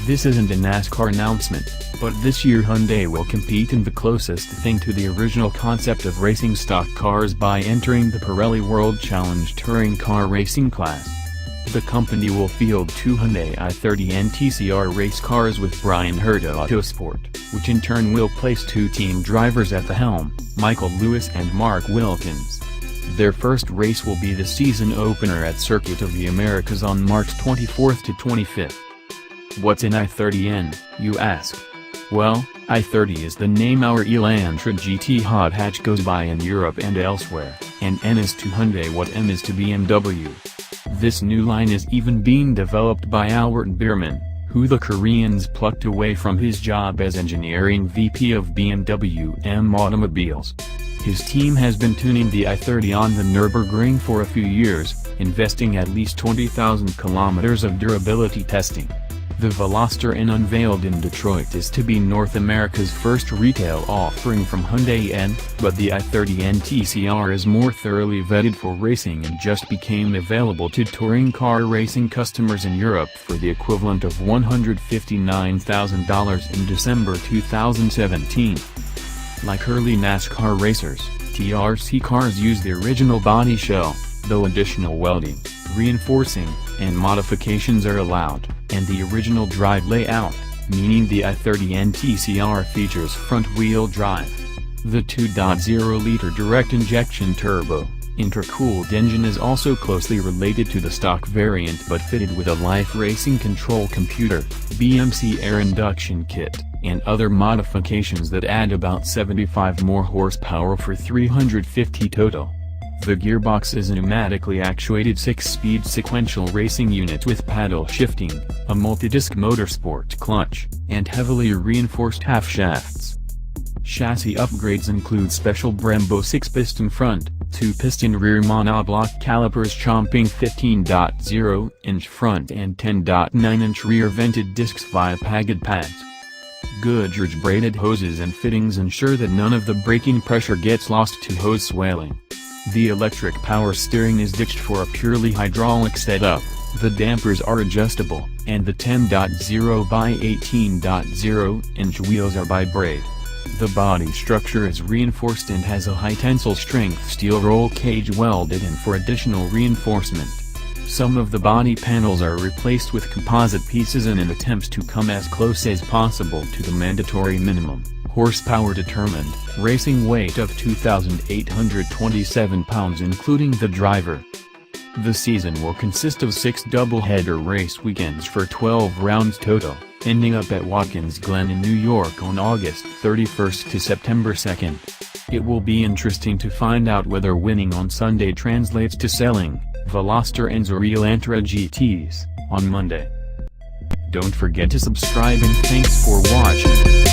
This isn't a NASCAR announcement, but this year Hyundai will compete in the closest thing to the original concept of racing stock cars by entering the Pirelli World Challenge touring car racing class. The company will field two Hyundai i30 NTCR race cars with Bryan Herta Autosport, which in turn will place two team drivers at the helm, Michael Lewis and Mark Wilkins. Their first race will be the season opener at Circuit of the Americas on March 24 to 25. What's an i30N, you ask? Well, i30 is the name our Elantra GT hot hatch goes by in Europe and elsewhere, and N is to Hyundai what M is to BMW. This new line is even being developed by Albert Biermann, who the Koreans plucked away from his job as engineering VP of BMW M Automobiles. His team has been tuning the i30 on the Nürburgring for a few years, investing at least 20,000 kilometers of durability testing. The Veloster N unveiled in Detroit is to be North America's first retail offering from Hyundai N, but the i30 NTCR is more thoroughly vetted for racing and just became available to touring car racing customers in Europe for the equivalent of $159,000 in December 2017. Like early NASCAR racers, TRC cars use the original body shell, though additional welding, reinforcing, and modifications are allowed, and the original drive layout, meaning the i30 NTCR features front-wheel drive. The 2.0-liter direct injection turbo, intercooled engine is also closely related to the stock variant but fitted with a Life Racing Control Computer, BMC air induction kit, and other modifications that add about 75 more horsepower for 350 total. The gearbox is a pneumatically actuated 6-speed sequential racing unit with paddle shifting, a multi-disc motorsport clutch, and heavily reinforced half-shafts. Chassis upgrades include special Brembo 6-piston front, 2-piston rear monoblock calipers chomping 15.0-inch front and 10.9-inch rear vented discs via padded pads. Goodrich braided hoses and fittings ensure that none of the braking pressure gets lost to hose swelling. The electric power steering is ditched for a purely hydraulic setup, the dampers are adjustable, and the 10.0 by 18.0-inch wheels are by braid. The body structure is reinforced and has a high tensile strength steel roll cage welded in for additional reinforcement. Some of the body panels are replaced with composite pieces in an attempt to come as close as possible to the mandatory minimum horsepower determined, racing weight of 2,827 pounds including the driver. The season will consist of 6 double-header race weekends for 12 rounds total, ending up at Watkins Glen in New York on August 31 to September 2. It will be interesting to find out whether winning on Sunday translates to selling Veloster N's or Elantra GTs on Monday. Don't forget to subscribe and thanks for watching.